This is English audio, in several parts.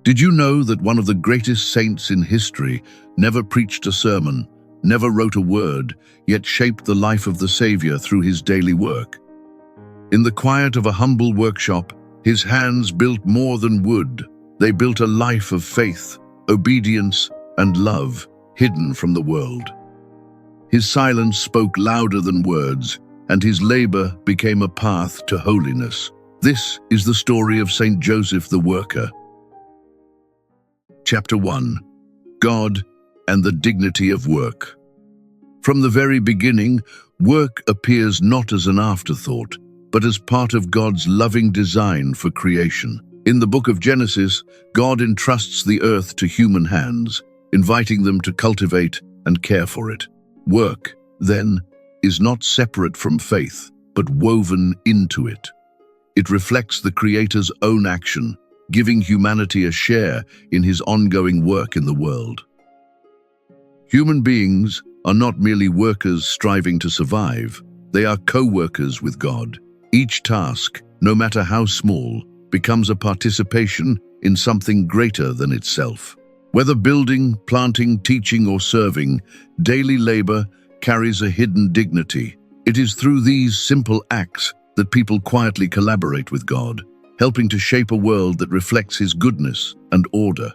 Did you know that one of the greatest saints in history never preached a sermon, never wrote a word, yet shaped the life of the Savior through his daily work? In the quiet of a humble workshop, his hands built more than wood. They built a life of faith, obedience, and love, hidden from the world. His silence spoke louder than words, and his labor became a path to holiness. This is the story of Saint Joseph the Worker. Chapter 1. God and the Dignity of Work. From the very beginning, work appears not as an afterthought, but as part of God's loving design for creation. In the book of Genesis, God entrusts the earth to human hands, inviting them to cultivate and care for it. Work, then, is not separate from faith, but woven into it. It reflects the Creator's own action, giving humanity a share in his ongoing work in the world. Human beings are not merely workers striving to survive, they are co-workers with God. Each task, no matter how small, becomes a participation in something greater than itself. Whether building, planting, teaching, or serving, daily labor carries a hidden dignity. It is through these simple acts that people quietly collaborate with God, helping to shape a world that reflects his goodness and order.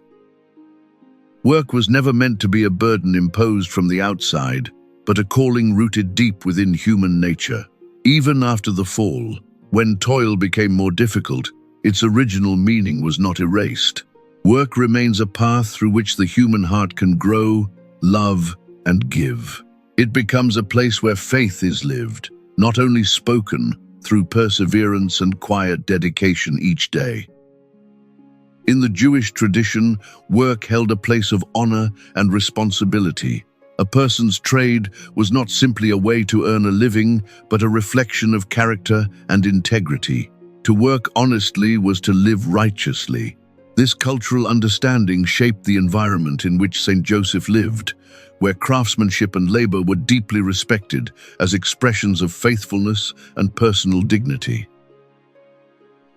Work was never meant to be a burden imposed from the outside, but a calling rooted deep within human nature. Even after the fall, when toil became more difficult, its original meaning was not erased. Work remains a path through which the human heart can grow, love, and give. It becomes a place where faith is lived, not only spoken, through perseverance and quiet dedication each day. In the Jewish tradition, work held a place of honor and responsibility. A person's trade was not simply a way to earn a living, but a reflection of character and integrity. To work honestly was to live righteously. This cultural understanding shaped the environment in which Saint Joseph lived, where craftsmanship and labor were deeply respected as expressions of faithfulness and personal dignity.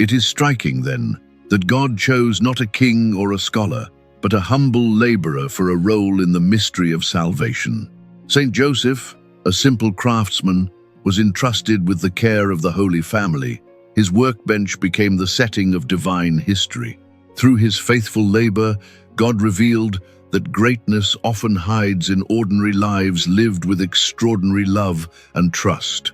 It is striking, then, that God chose not a king or a scholar, but a humble laborer for a role in the mystery of salvation. Saint Joseph, a simple craftsman, was entrusted with the care of the Holy Family. His workbench became the setting of divine history. Through his faithful labor, God revealed that greatness often hides in ordinary lives lived with extraordinary love and trust.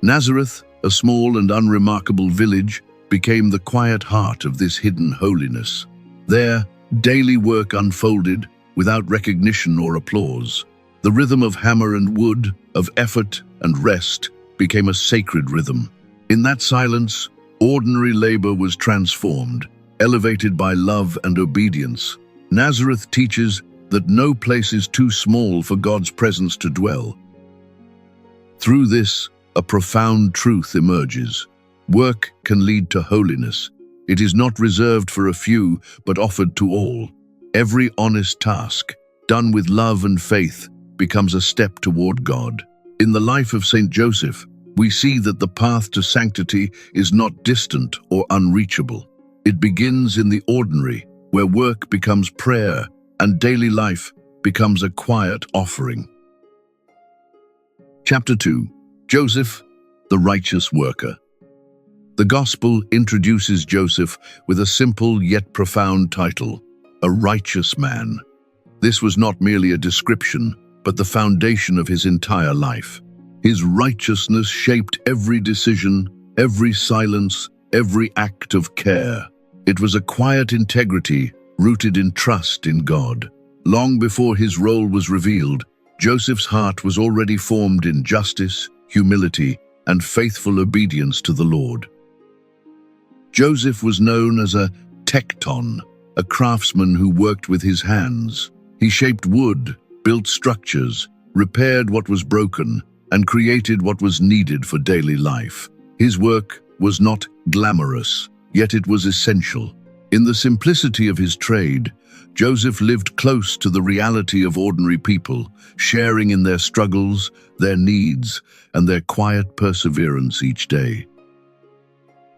Nazareth, a small and unremarkable village, became the quiet heart of this hidden holiness. There, daily work unfolded without recognition or applause. The rhythm of hammer and wood, of effort and rest, became a sacred rhythm. In that silence, ordinary labor was transformed, elevated by love and obedience. Nazareth teaches that no place is too small for God's presence to dwell. Through this, a profound truth emerges. Work can lead to holiness. It is not reserved for a few, but offered to all. Every honest task, done with love and faith, becomes a step toward God. In the life of Saint Joseph, we see that the path to sanctity is not distant or unreachable. It begins in the ordinary, where work becomes prayer and daily life becomes a quiet offering. Chapter 2. Joseph, the Righteous Worker. The Gospel introduces Joseph with a simple yet profound title, a righteous man. This was not merely a description, but the foundation of his entire life. His righteousness shaped every decision, every silence, every act of care. It was a quiet integrity rooted in trust in God. Long before his role was revealed, Joseph's heart was already formed in justice, humility, and faithful obedience to the Lord. Joseph was known as a tekton, a craftsman who worked with his hands. He shaped wood, built structures, repaired what was broken, and created what was needed for daily life. His work was not glamorous, yet it was essential. In the simplicity of his trade, Joseph lived close to the reality of ordinary people, sharing in their struggles, their needs, and their quiet perseverance each day.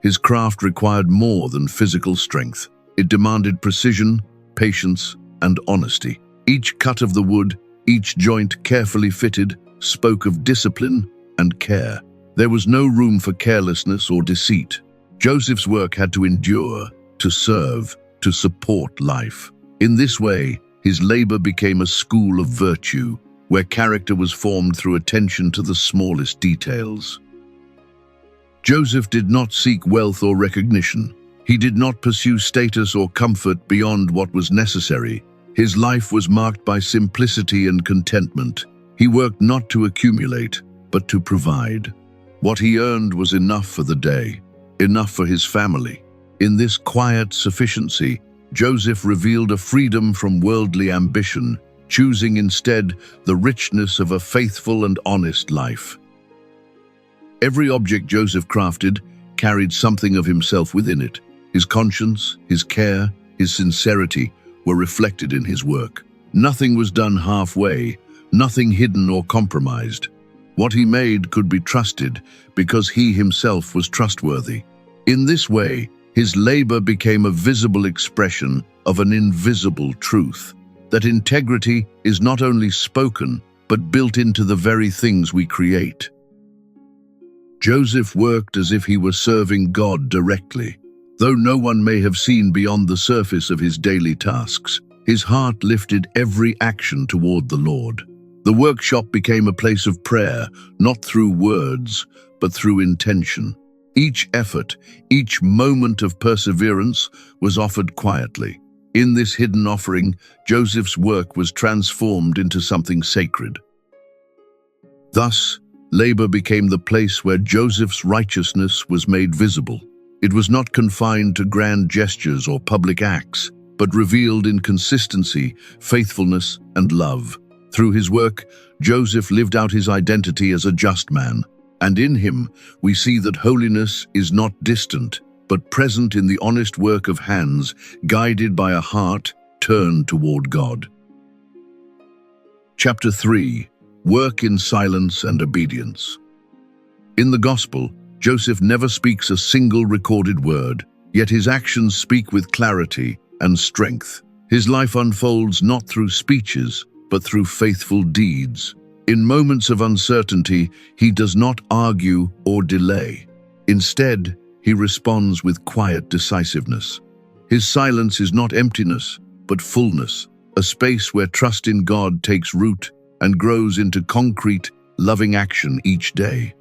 His craft required more than physical strength. It demanded precision, patience, and honesty. Each cut of the wood, each joint carefully fitted, spoke of discipline and care. There was no room for carelessness or deceit. Joseph's work had to endure, to serve, to support life. In this way, his labor became a school of virtue, where character was formed through attention to the smallest details. Joseph did not seek wealth or recognition. He did not pursue status or comfort beyond what was necessary. His life was marked by simplicity and contentment. He worked not to accumulate, but to provide. What he earned was enough for the day, enough for his family. In this quiet sufficiency, Joseph revealed a freedom from worldly ambition, choosing instead the richness of a faithful and honest life. Every object Joseph crafted carried something of himself within it. His conscience, his care, his sincerity were reflected in his work. Nothing was done halfway, nothing hidden or compromised. What he made could be trusted because he himself was trustworthy. In this way, his labor became a visible expression of an invisible truth, that integrity is not only spoken, but built into the very things we create. Joseph worked as if he were serving God directly. Though no one may have seen beyond the surface of his daily tasks, his heart lifted every action toward the Lord. The workshop became a place of prayer, not through words, but through intention. Each effort, each moment of perseverance was offered quietly. In this hidden offering, Joseph's work was transformed into something sacred. Thus, labor became the place where Joseph's righteousness was made visible. It was not confined to grand gestures or public acts, but revealed in consistency, faithfulness, and love. Through his work, Joseph lived out his identity as a just man, and in him we see that holiness is not distant, but present in the honest work of hands, guided by a heart turned toward God. Chapter 3. Work in silence and obedience. In the Gospel, Joseph never speaks a single recorded word, yet his actions speak with clarity and strength. His life unfolds not through speeches, but through faithful deeds. In moments of uncertainty, he does not argue or delay. Instead, he responds with quiet decisiveness. His silence is not emptiness, but fullness, a space where trust in God takes root and grows into concrete, loving action each day.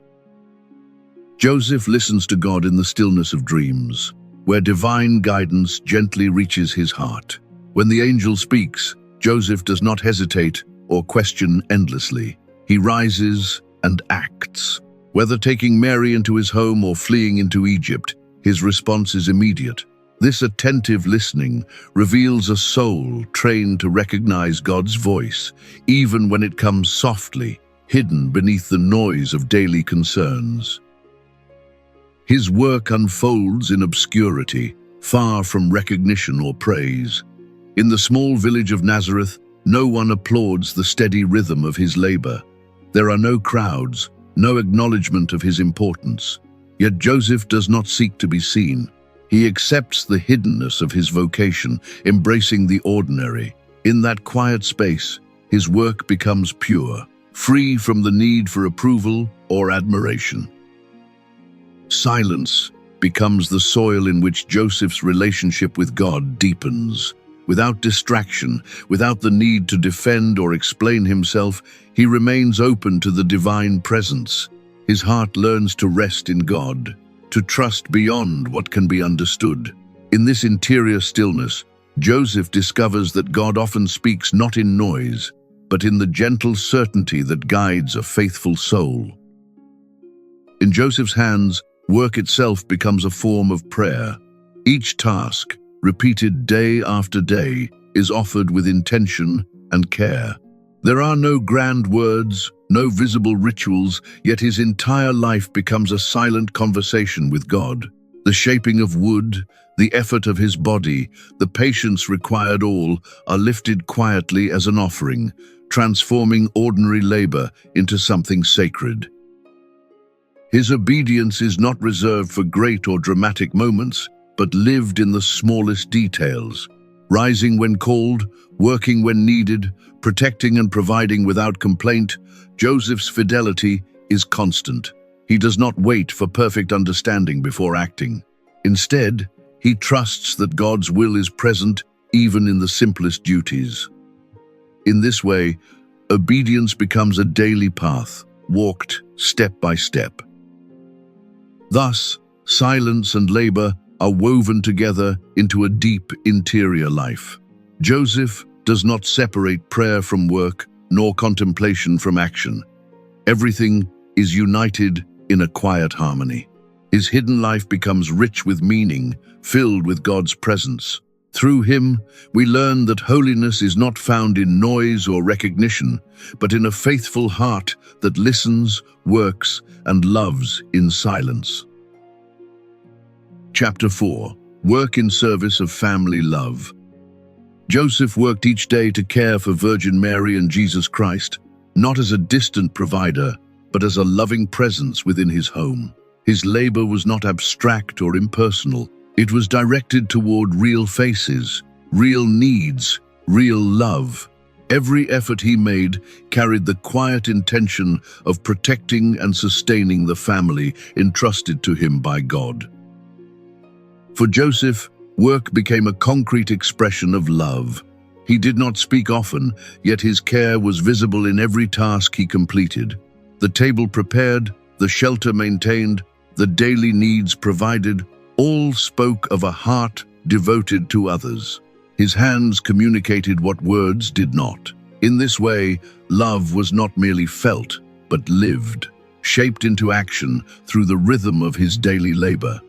Joseph listens to God in the stillness of dreams, where divine guidance gently reaches his heart. When the angel speaks, Joseph does not hesitate or question endlessly. He rises and acts. Whether taking Mary into his home or fleeing into Egypt, his response is immediate. This attentive listening reveals a soul trained to recognize God's voice, even when it comes softly, hidden beneath the noise of daily concerns. His work unfolds in obscurity, far from recognition or praise. In the small village of Nazareth, no one applauds the steady rhythm of his labor. There are no crowds, no acknowledgement of his importance. Yet Joseph does not seek to be seen. He accepts the hiddenness of his vocation, embracing the ordinary. In that quiet space, his work becomes pure, free from the need for approval or admiration. Silence becomes the soil in which Joseph's relationship with God deepens. Without distraction, without the need to defend or explain himself, he remains open to the divine presence. His heart learns to rest in God, to trust beyond what can be understood. In this interior stillness, Joseph discovers that God often speaks not in noise, but in the gentle certainty that guides a faithful soul. In Joseph's hands, work itself becomes a form of prayer. Each task, repeated day after day, is offered with intention and care. There are no grand words, no visible rituals, yet his entire life becomes a silent conversation with God. The shaping of wood, the effort of his body, the patience required, all are lifted quietly as an offering, transforming ordinary labor into something sacred. His obedience is not reserved for great or dramatic moments. but lived in the smallest details, rising when called, working when needed, protecting and providing without complaint. Joseph's fidelity is constant. He does not wait for perfect understanding before acting. Instead, he trusts that God's will is present even in the simplest duties. In this way, obedience becomes a daily path, walked step by step. Thus, silence and labor are woven together into a deep interior life. Joseph does not separate prayer from work, nor contemplation from action. Everything is united in a quiet harmony. His hidden life becomes rich with meaning, filled with God's presence. Through him, we learn that holiness is not found in noise or recognition, but in a faithful heart that listens, works, and loves in silence. Chapter 4. Work in service of family love. Joseph worked each day to care for Virgin Mary and Jesus Christ, not as a distant provider, but as a loving presence within his home. His labor was not abstract or impersonal. It was directed toward real faces, real needs, real love. Every effort he made carried the quiet intention of protecting and sustaining the family entrusted to him by God. For Joseph, work became a concrete expression of love. He did not speak often, yet his care was visible in every task he completed. The table prepared, the shelter maintained, the daily needs provided, all spoke of a heart devoted to others. His hands communicated what words did not. In this way, love was not merely felt, but lived, shaped into action through the rhythm of his daily labor.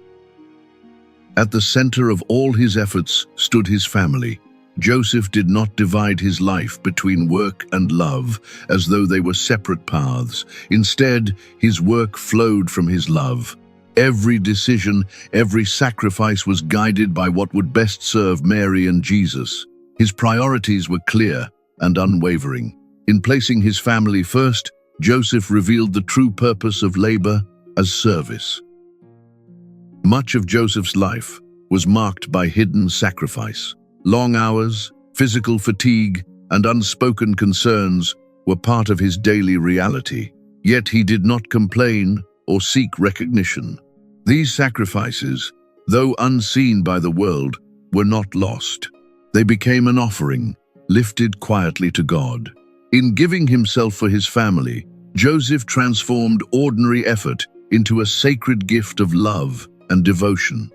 At the center of all his efforts stood his family. Joseph did not divide his life between work and love as though they were separate paths. Instead, his work flowed from his love. Every decision, every sacrifice was guided by what would best serve Mary and Jesus. His priorities were clear and unwavering. In placing his family first, Joseph revealed the true purpose of labor as service. Much of Joseph's life was marked by hidden sacrifice. Long hours, physical fatigue, and unspoken concerns were part of his daily reality. Yet he did not complain or seek recognition. These sacrifices, though unseen by the world, were not lost. They became an offering, lifted quietly to God. In giving himself for his family, Joseph transformed ordinary effort into a sacred gift of love and devotion.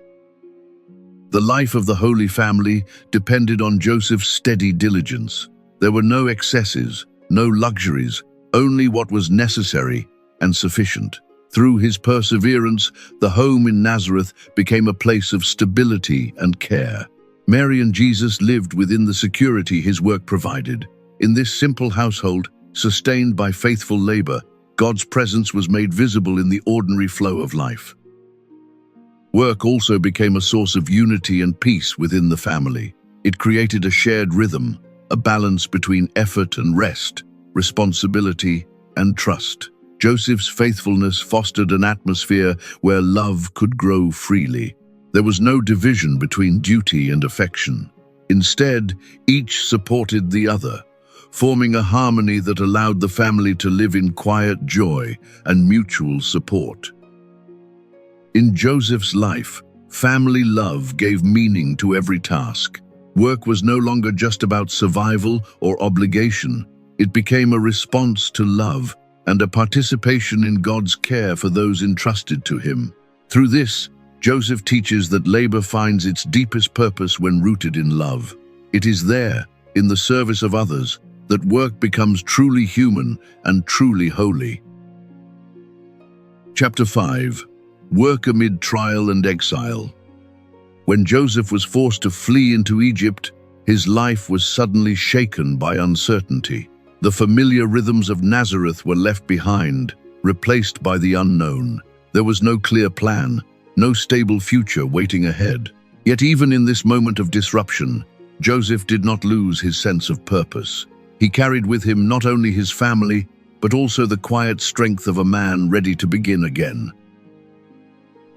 The life of the Holy Family depended on Joseph's steady diligence. There were no excesses, no luxuries, only what was necessary and sufficient. Through his perseverance, the home in Nazareth became a place of stability and care. Mary and Jesus lived within the security his work provided. In this simple household, sustained by faithful labor, God's presence was made visible in the ordinary flow of life. Work also became a source of unity and peace within the family. It created a shared rhythm, a balance between effort and rest, responsibility and trust. Joseph's faithfulness fostered an atmosphere where love could grow freely. There was no division between duty and affection. Instead, each supported the other, forming a harmony that allowed the family to live in quiet joy and mutual support. In Joseph's life, family love gave meaning to every task. Work was no longer just about survival or obligation. It became a response to love and a participation in God's care for those entrusted to him. Through this, Joseph teaches that labor finds its deepest purpose when rooted in love. It is there, in the service of others, that work becomes truly human and truly holy. Chapter 5. Work amid trial and exile. When Joseph was forced to flee into Egypt, his life was suddenly shaken by uncertainty. The familiar rhythms of Nazareth were left behind, replaced by the unknown. There was no clear plan, no stable future waiting ahead. Yet even in this moment of disruption, Joseph did not lose his sense of purpose. He carried with him not only his family, but also the quiet strength of a man ready to begin again.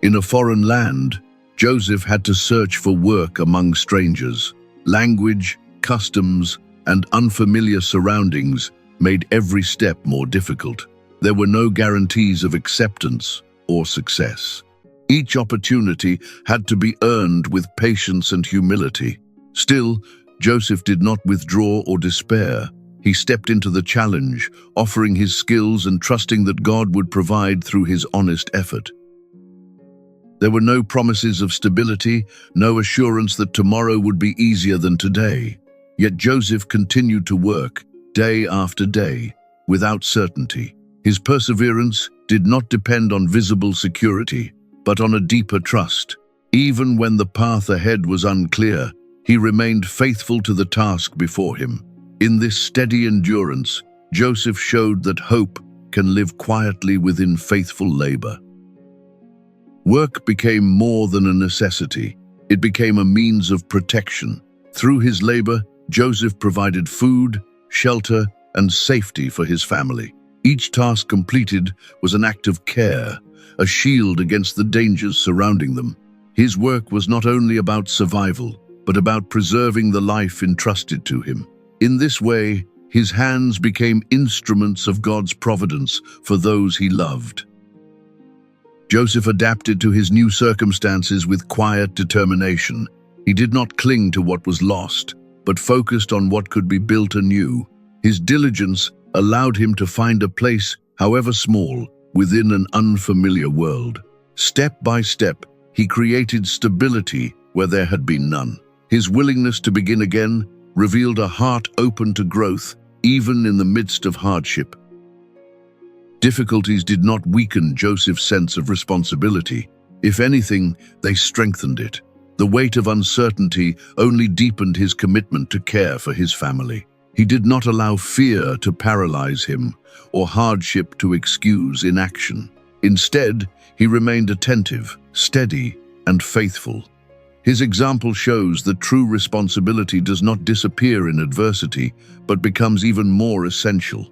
In a foreign land, Joseph had to search for work among strangers. Language, customs, and unfamiliar surroundings made every step more difficult. There were no guarantees of acceptance or success. Each opportunity had to be earned with patience and humility. Still, Joseph did not withdraw or despair. He stepped into the challenge, offering his skills and trusting that God would provide through his honest effort. There were no promises of stability, no assurance that tomorrow would be easier than today. Yet Joseph continued to work, day after day, without certainty. His perseverance did not depend on visible security, but on a deeper trust. Even when the path ahead was unclear, he remained faithful to the task before him. In this steady endurance, Joseph showed that hope can live quietly within faithful labor. Work became more than a necessity. It became a means of protection. Through his labor, Joseph provided food, shelter, and safety for his family. Each task completed was an act of care, a shield against the dangers surrounding them. His work was not only about survival, but about preserving the life entrusted to him. In this way, his hands became instruments of God's providence for those he loved. Joseph adapted to his new circumstances with quiet determination. He did not cling to what was lost, but focused on what could be built anew. His diligence allowed him to find a place, however small, within an unfamiliar world. Step by step, he created stability where there had been none. His willingness to begin again revealed a heart open to growth, even in the midst of hardship. Difficulties did not weaken Joseph's sense of responsibility. If anything, they strengthened it. The weight of uncertainty only deepened his commitment to care for his family. He did not allow fear to paralyze him or hardship to excuse inaction. Instead, he remained attentive, steady, and faithful. His example shows that true responsibility does not disappear in adversity, but becomes even more essential.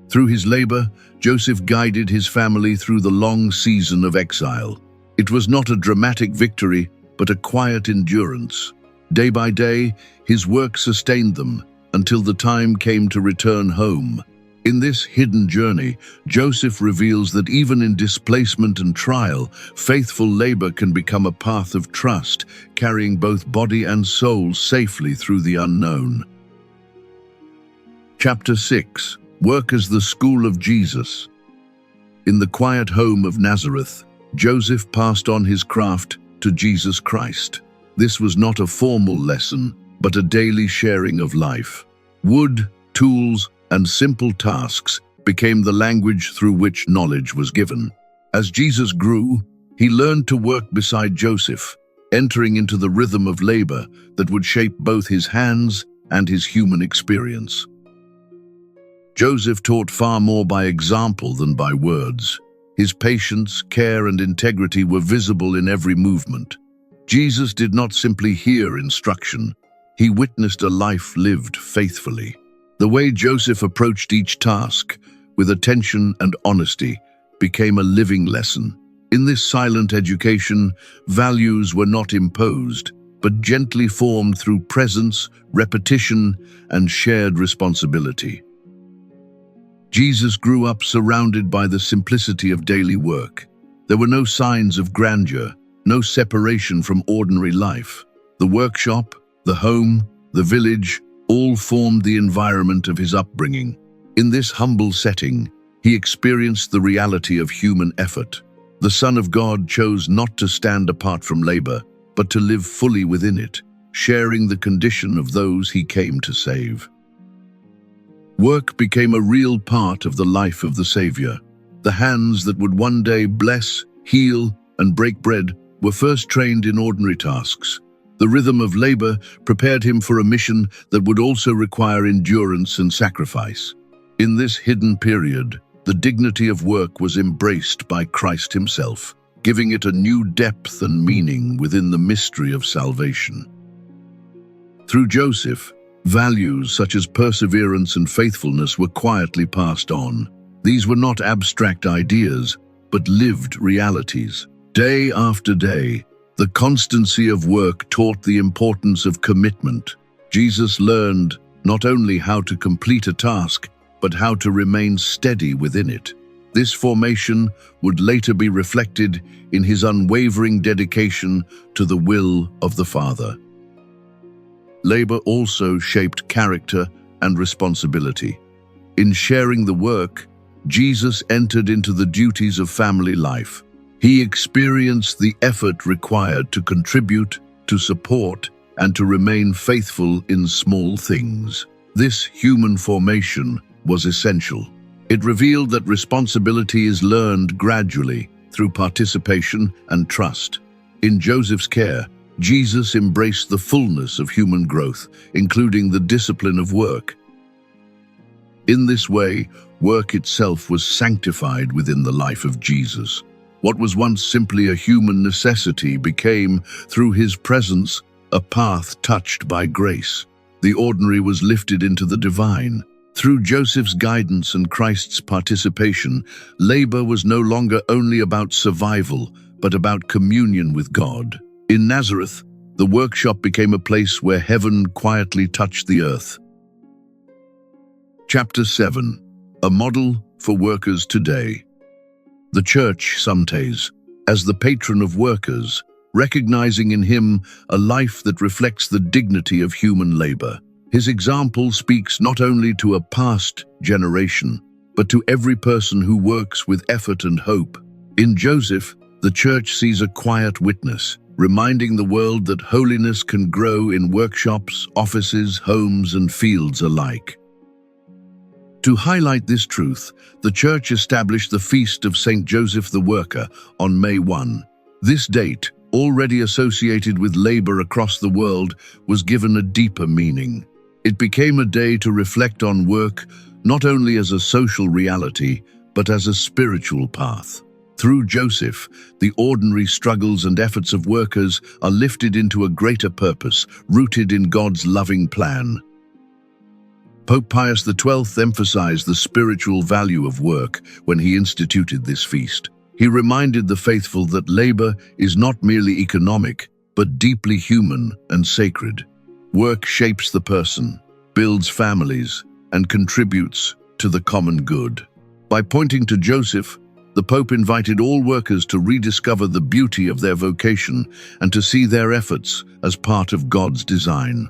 Through his labor, Joseph guided his family through the long season of exile. It was not a dramatic victory, but a quiet endurance. Day by day, his work sustained them until the time came to return home. In this hidden journey, Joseph reveals that even in displacement and trial, faithful labor can become a path of trust, carrying both body and soul safely through the unknown. Chapter 6. Work as the School of Jesus. In the quiet home of Nazareth, Joseph passed on his craft to Jesus Christ. This was not a formal lesson, but a daily sharing of life. Wood, tools, and simple tasks became the language through which knowledge was given. As Jesus grew, he learned to work beside Joseph, entering into the rhythm of labor that would shape both his hands and his human experience. Joseph taught far more by example than by words. His patience, care, and integrity were visible in every movement. Jesus did not simply hear instruction, he witnessed a life lived faithfully. The way Joseph approached each task, with attention and honesty, became a living lesson. In this silent education, values were not imposed, but gently formed through presence, repetition, and shared responsibility. Jesus grew up surrounded by the simplicity of daily work. There were no signs of grandeur, no separation from ordinary life. The workshop, the home, the village, all formed the environment of his upbringing. In this humble setting, he experienced the reality of human effort. The Son of God chose not to stand apart from labor, but to live fully within it, sharing the condition of those he came to save. Work became a real part of the life of the Savior. The hands that would one day bless, heal, and break bread were first trained in ordinary tasks. The rhythm of labor prepared him for a mission that would also require endurance and sacrifice. In this hidden period, the dignity of work was embraced by Christ himself, giving it a new depth and meaning within the mystery of salvation. Through Joseph, values such as perseverance and faithfulness were quietly passed on. These were not abstract ideas, but lived realities. Day after day, the constancy of work taught the importance of commitment. Jesus learned not only how to complete a task, but how to remain steady within it. This formation would later be reflected in his unwavering dedication to the will of the Father. Labor also shaped character and responsibility. In sharing the work, Jesus entered into the duties of family life. He experienced the effort required to contribute, to support, and to remain faithful in small things. This human formation was essential. It revealed that responsibility is learned gradually through participation and trust. In Joseph's care, Jesus embraced the fullness of human growth, including the discipline of work. In this way, work itself was sanctified within the life of Jesus. What was once simply a human necessity became, through his presence, a path touched by grace. The ordinary was lifted into the divine. Through Joseph's guidance and Christ's participation, labor was no longer only about survival, but about communion with God. In Nazareth, the workshop became a place where heaven quietly touched the earth. Chapter 7. A model for workers today. The Church sometimes, as the patron of workers, recognizing in him a life that reflects the dignity of human labor. His example speaks not only to a past generation, but to every person who works with effort and hope. In Joseph, the Church sees a quiet witness, reminding the world that holiness can grow in workshops, offices, homes, and fields alike. To highlight this truth, the Church established the Feast of St. Joseph the Worker on May 1. This date, already associated with labor across the world, was given a deeper meaning. It became a day to reflect on work not only as a social reality, but as a spiritual path. Through Joseph, the ordinary struggles and efforts of workers are lifted into a greater purpose, rooted in God's loving plan. Pope Pius XII emphasized the spiritual value of work when he instituted this feast. He reminded the faithful that labor is not merely economic, but deeply human and sacred. Work shapes the person, builds families, and contributes to the common good. By pointing to Joseph, the Pope invited all workers to rediscover the beauty of their vocation and to see their efforts as part of God's design.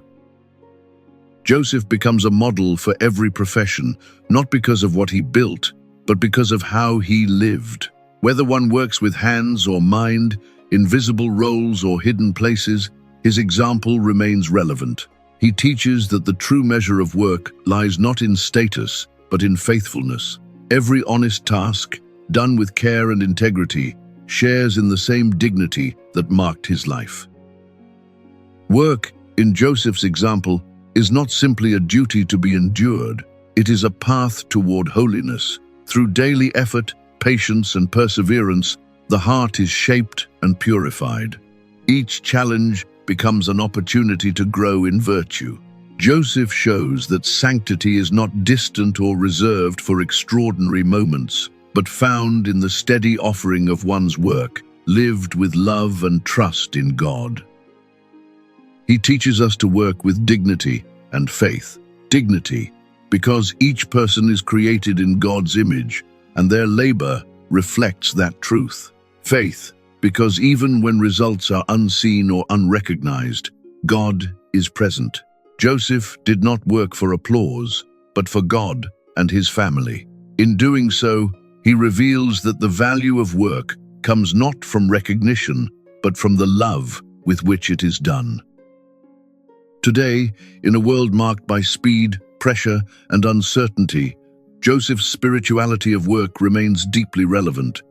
Joseph becomes a model for every profession, not because of what he built, but because of how he lived. Whether one works with hands or mind, invisible roles or hidden places, his example remains relevant. He teaches that the true measure of work lies not in status, but in faithfulness. Every honest task, done with care and integrity, shares in the same dignity that marked his life. Work, in Joseph's example, is not simply a duty to be endured. It is a path toward holiness. Through daily effort, patience, and perseverance, the heart is shaped and purified. Each challenge becomes an opportunity to grow in virtue. Joseph shows that sanctity is not distant or reserved for extraordinary moments, but found in the steady offering of one's work, lived with love and trust in God. He teaches us to work with dignity and faith. Dignity, because each person is created in God's image, and their labor reflects that truth. Faith, because even when results are unseen or unrecognized, God is present. Joseph did not work for applause, but for God and his family. In doing so, he reveals that the value of work comes not from recognition, but from the love with which it is done. Today, in a world marked by speed, pressure, and uncertainty, Joseph's spirituality of work remains deeply relevant.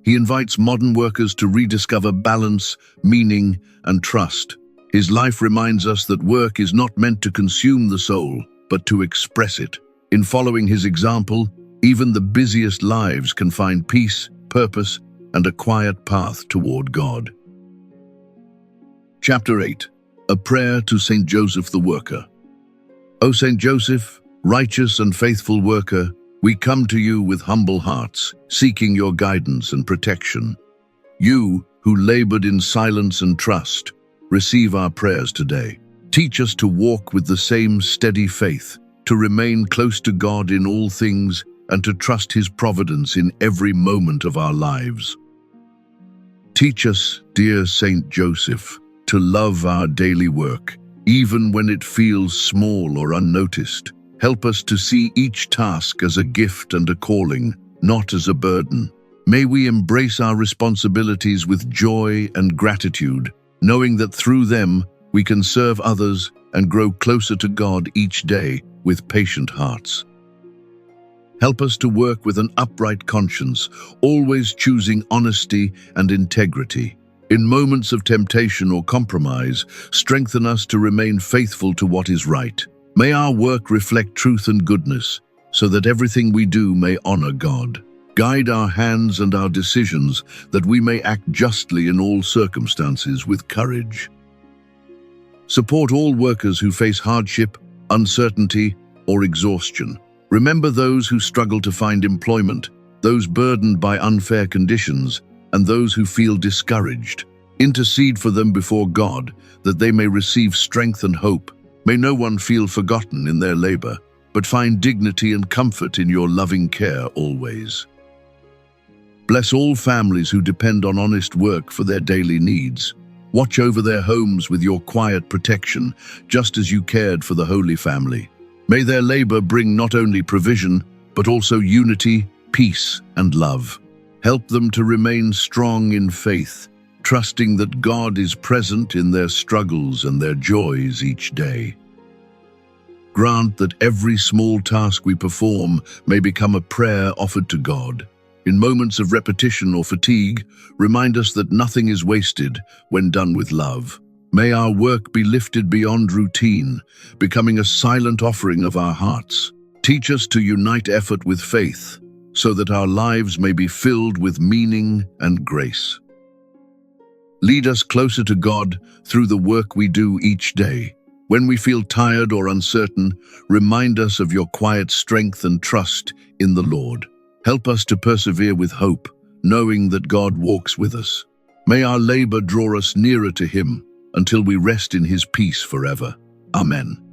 He invites modern workers to rediscover balance, meaning, and trust. His life reminds us that work is not meant to consume the soul, but to express it. In following his example, even the busiest lives can find peace, purpose, and a quiet path toward God. Chapter 8. A Prayer to St. Joseph the Worker. O St. Joseph, righteous and faithful worker, we come to you with humble hearts, seeking your guidance and protection. You, who who labored in silence and trust, receive our prayers today. Teach us to walk with the same steady faith, to remain close to God in all things, and to trust His providence in every moment of our lives. Teach us, dear Saint Joseph, to love our daily work, even when it feels small or unnoticed. Help us to see each task as a gift and a calling, not as a burden. May we embrace our responsibilities with joy and gratitude, knowing that through them we can serve others and grow closer to God each day with patient hearts. Help us to work with an upright conscience, always choosing honesty and integrity. In moments of temptation or compromise, strengthen us to remain faithful to what is right. May our work reflect truth and goodness, so that everything we do may honor God. Guide our hands and our decisions, that we may act justly in all circumstances with courage. Support all workers who face hardship, uncertainty, or exhaustion. Remember those who struggle to find employment, those burdened by unfair conditions, and those who feel discouraged. Intercede for them before God, that they may receive strength and hope. May no one feel forgotten in their labor, but find dignity and comfort in your loving care always. Bless all families who depend on honest work for their daily needs. Watch over their homes with your quiet protection, just as you cared for the Holy Family. May their labor bring not only provision, but also unity, peace, and love. Help them to remain strong in faith, trusting that God is present in their struggles and their joys each day. Grant that every small task we perform may become a prayer offered to God. In moments of repetition or fatigue, remind us that nothing is wasted when done with love. May our work be lifted beyond routine, becoming a silent offering of our hearts. Teach us to unite effort with faith, so that our lives may be filled with meaning and grace. Lead us closer to God through the work we do each day. When we feel tired or uncertain, remind us of your quiet strength and trust in the Lord. Help us to persevere with hope, knowing that God walks with us. May our labor draw us nearer to Him until we rest in His peace forever. Amen.